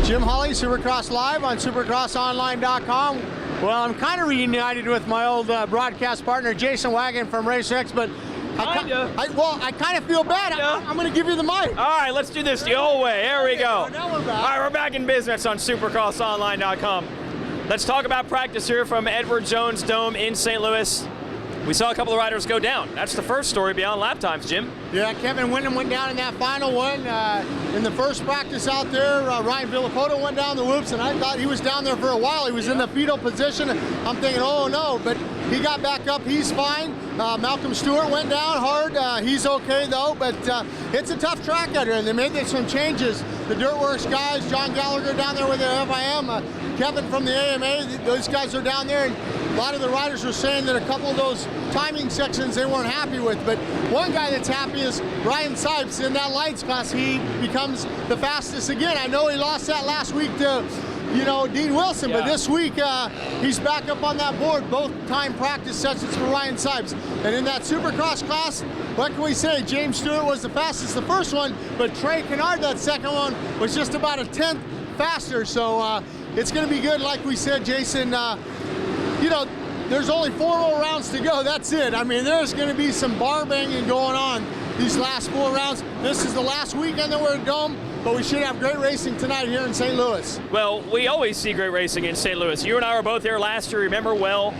Jim Holley, Supercross Live on supercrossonline.com. Well, I'm kind of reunited with my old broadcast partner, Jason Weigandt from RaceX, but I kind of feel bad. I'm going to give you the mic. All right, let's do this the old way. Here we go. Now we're back. All right, we're back in business on supercrossonline.com. Let's talk about practice here from Edward Jones Dome in St. Louis. We saw a couple of riders go down. That's the first story beyond lap times, Jim. Yeah, Kevin Wyndham went down in that final one. In the first practice out there, Ryan Villapoto went down the whoops, and I thought he was down there for a while. He was in the fetal position. I'm thinking, oh no, but he got back up. He's fine. Malcolm Stewart went down hard. He's okay though, but it's a tough track out here, and they made some changes. The Dirtworks guys, John Gallagher down there with the FIM, Kevin from the AMA, those guys are down there. And a lot of the riders were saying that a couple of those timing sections they weren't happy with, but one guy that's happy is Ryan Sipes. In that lights class, he becomes the fastest again. I know he lost that last week to, Dean Wilson, but this week he's back up on that board, both time practice sessions for Ryan Sipes. And in that Supercross class, what can we say? James Stewart was the fastest the first one, but Trey Kennard, that second one, was just about a 10th faster. So it's going to be good, like we said, Jason. There's only 4 more rounds to go. That's it. I mean, there's going to be some bar banging going on these last 4 rounds. This is the last weekend that we're at Dome, but we should have great racing tonight here in St. Louis. Well, we always see great racing in St. Louis. You and I were both here last year, remember well.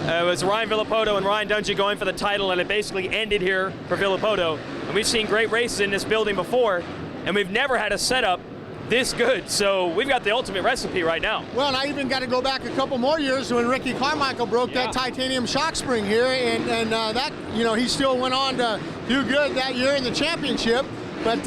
It was Ryan Villapoto and Ryan Dungey going for the title, and it basically ended here for Villapoto. And we've seen great races in this building before, and we've never had a setup this good, so we've got the ultimate recipe right now. Well, and I even got to go back a couple more years when Ricky Carmichael broke that titanium shock spring here, and that, he still went on to do good that year in the championship. But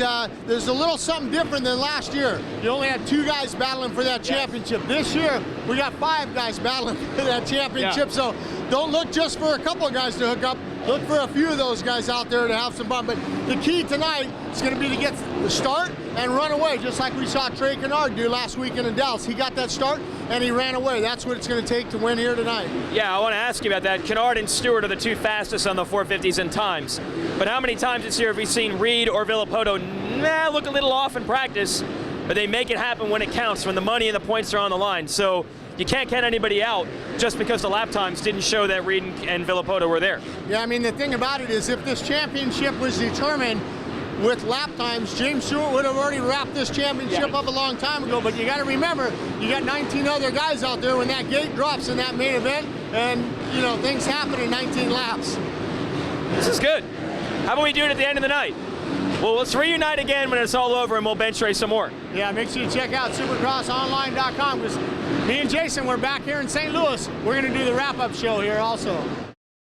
there's a little something different than last year. You only had 2 guys battling for that championship. This year, we got 5 guys battling for that championship. So don't look just for a couple of guys to hook up. Look for a few of those guys out there to have some fun. But the key tonight is going to be to get the start and run away, just like we saw Trey Kennard do last weekend in Dallas. He got that start and he ran away. That's what it's going to take to win here tonight. Yeah, I want to ask you about that. Kennard and Stewart are the 2 fastest on the 450s in times. But how many times this year have we seen Reed or Villapoto look a little off in practice, but they make it happen when it counts, when the money and the points are on the line. So you can't count anybody out just because the lap times didn't show that Reed and Villapoto were there. Yeah, I mean, the thing about it is if this championship was determined with lap times, James Stewart would have already wrapped this championship up a long time ago. But you got to remember, you got 19 other guys out there when that gate drops in that main event, and things happen in 19 laps. This is good. How about we do it at the end of the night? Well, let's reunite again when it's all over, and we'll bench race some more. Yeah, make sure you check out supercrossonline.com, because me and Jason, we're back here in St. Louis. We're going to do the wrap-up show here also.